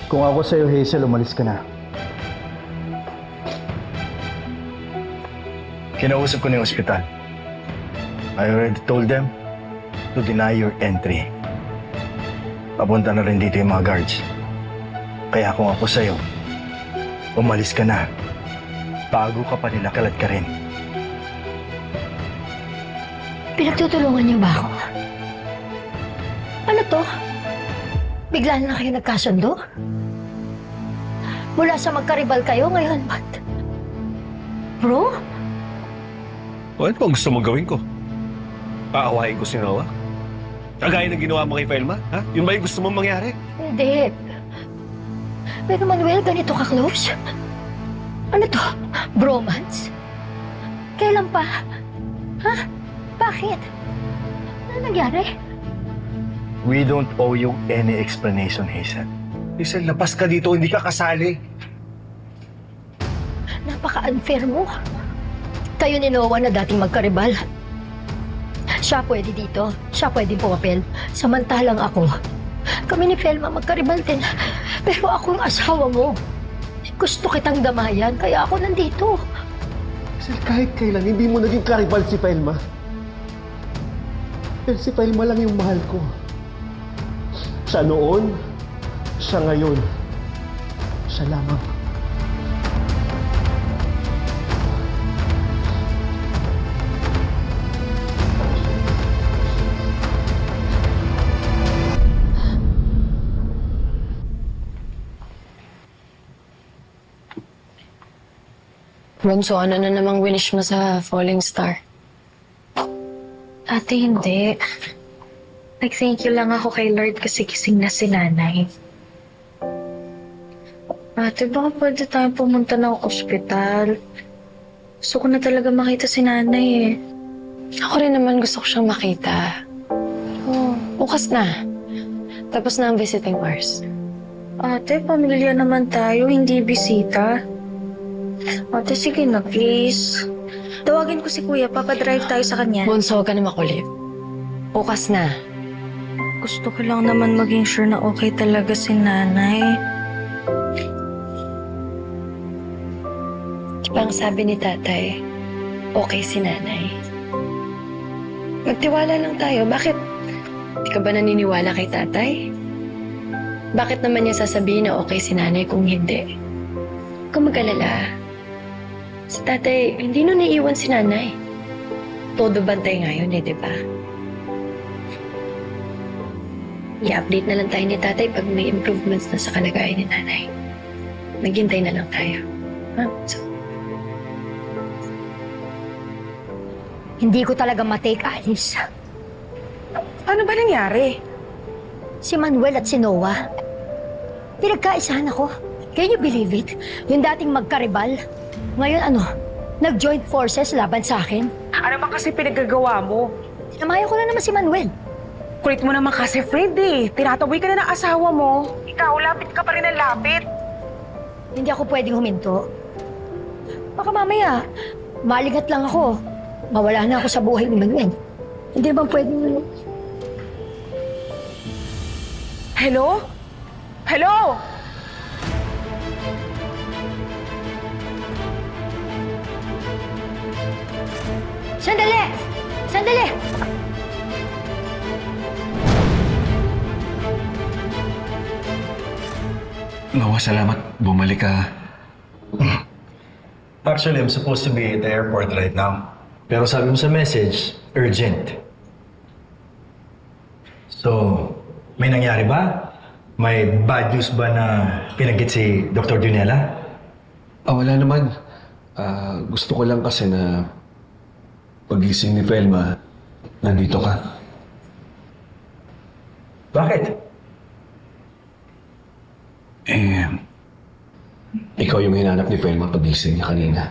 Kung ako sa'yo, Hazel, umalis ka na. Kinausap ko na yung ospital. I already told them to deny your entry. Papunta na rin dito yung mga guards. Kaya kung ako sa'yo, umalis ka na. Bago ka pa nila, kalad ka rin. Pinagtutulungan niyo ba ako? Ano to? Bigla na kayo nagkasundo? Mula sa magkaribal kayo, ngayon ba't? Bro? O ano bang gusto mong gawin ko? Paawahin ko si Noah? Kagaya ng ginawa mo kay Felma? Ha? Yun ba yung gusto mong mangyari? Hindi. Pero Manuel, ganito ka close? Ano to? Bromance? Kailan pa? Ha? Bakit? Ano nangyari? We don't owe you any explanation, Hazel. Hazel, lapas ka dito, hindi ka kasali. Napaka-unfair mo. Kayo ni Noah na dating magkaribal. Siya pwede dito. Siya pwede pumapel. Samantalang ako, kami ni Felma magkaribal din. Pero ako yung asawa mo. Gusto kitang damayan, kaya ako nandito. Hazel, kahit kailan hindi mo naging karibal si Felma. Pero si Felma lang yung mahal ko. Siya noon, siya ngayon, siya lamang. Bunso, ano na namang winish mo sa falling star? Ate, hindi. Nag-thank you lang ako kay Lord kasi kising na si nanay. Ate, baka pwede tayo pumunta ng ospital. Gusto ko na talaga makita si nanay eh. Ako rin naman gusto ko siyang makita. Oh, bukas na. Tapos na ang visiting hours. Ate, pamilya naman tayo, hindi bisita. Ate, sige na please. Tawagin ko si Kuya, papadrive tayo sa kanya. Bunso, huwag ka na makulit. Bukas na. Gusto ko lang naman maging sure na okay talaga si nanay. Di ba ang sabi ni tatay, okay si nanay? Magtiwala lang tayo. Bakit? Di ka ba naniniwala kay tatay? Bakit naman niya sasabihin na okay si nanay kung hindi? Kung mag-alala, si tatay, hindi nun naiiwan si nanay. Todo bantay ngayon eh, di ba? I-update na lang tayo ni tatay pag may improvements na sa kalagayan ni nanay. Naghintay na lang tayo. Ha? So, Hindi ko talaga matake, Alice. Ano ba nangyari? Si Manuel at si Noah. Pinagkaisahan ako. Can you believe it? Yung dating magkaribal. Ngayon ano, nag-joint forces laban sa akin. Ano ba kasi pinagagawa mo? Namaya ko na naman si Manuel. Kulit mo naman kasi, Fred eh. Tinataboy ka na ng asawa mo. Ikaw, lapit ka pa rin ng lapit. Hindi ako pwedeng huminto. Baka mamaya, maligat lang ako. Mawala na ako sa buhay ni Manuel. Hindi bang pwedeng... Hello? Hello? Sandali! Sandali! Noah, salamat. Bumalik ka. Actually, I'm supposed to be at the airport right now. Pero sabi mo sa message, urgent. So, may nangyari ba? May bad news ba na pinagit si Dr. Dunela? Wala naman. Gusto ko lang kasi na pagising ni Felma, nandito ka. Bakit? Ikaw yung hinanap ni Felma pagising niya kanina.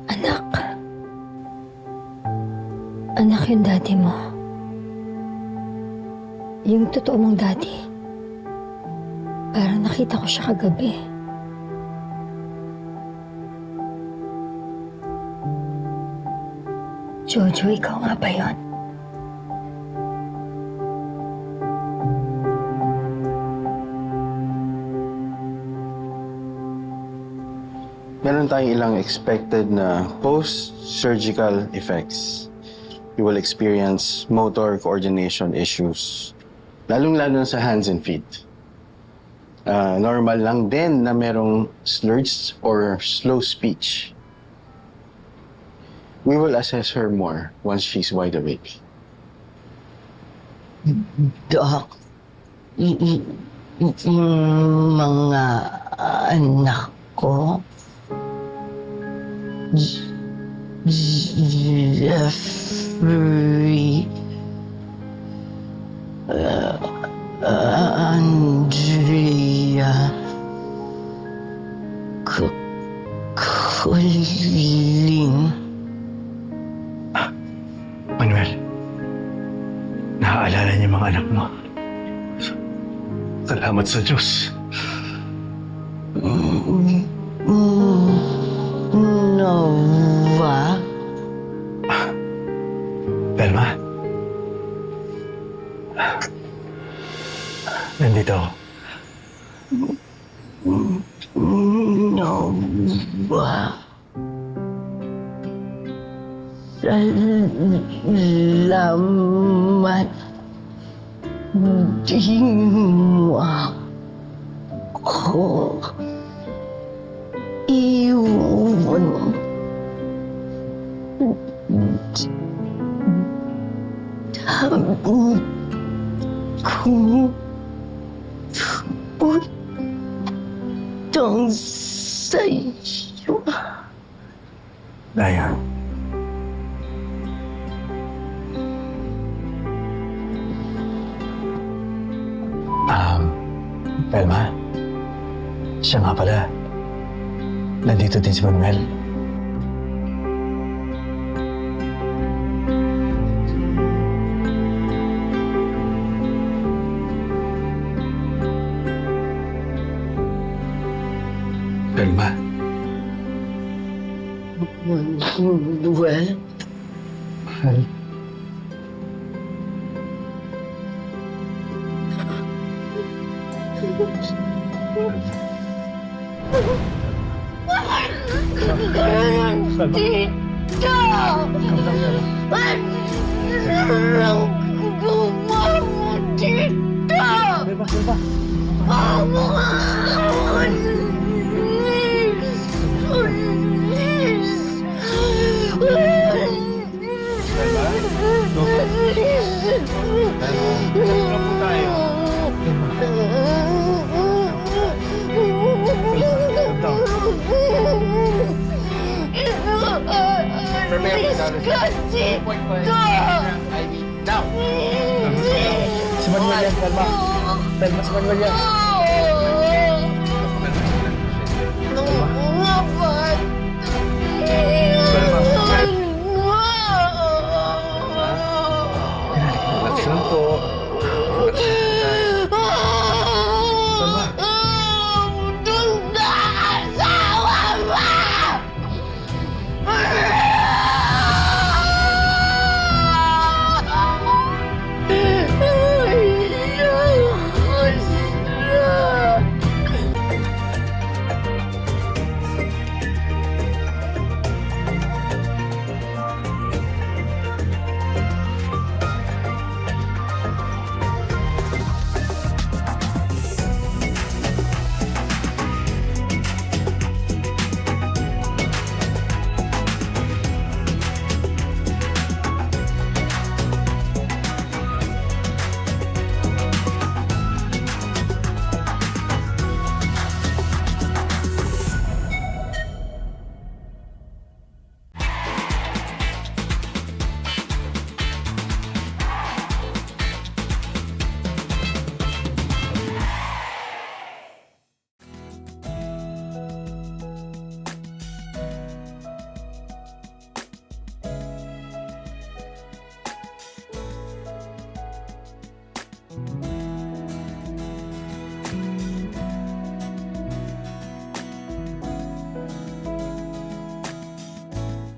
Anak. Anak yung daddy mo. Yung totoo mong daddy. Parang nakita ko siya kagabi. Jojo, ikaw nga ba yun? Meron tayong ilang expected na post-surgical effects. You will experience motor coordination issues, lalong-lalo sa hands and feet. Normal lang din na merong slurs or slow speech. We will assess her more once she's wide awake. Doc, mga anak ko, Jeffrey, Andrea, Colleen. Manuel, naaalala niya mga anak mo. Salamat sa Diyos. Nova, Velma? Nandito ako. Nova. Salamat din mo ako iwan. Sabi ko putang sa'yo. Daya. Velma, siya nga pala. Nandito din si Manuel. Velma, Manuel, Tita! Parang gumawa, Tita! Amo nga! Si Manuel yan, Velma. Velma, si Manuel yan. Velma.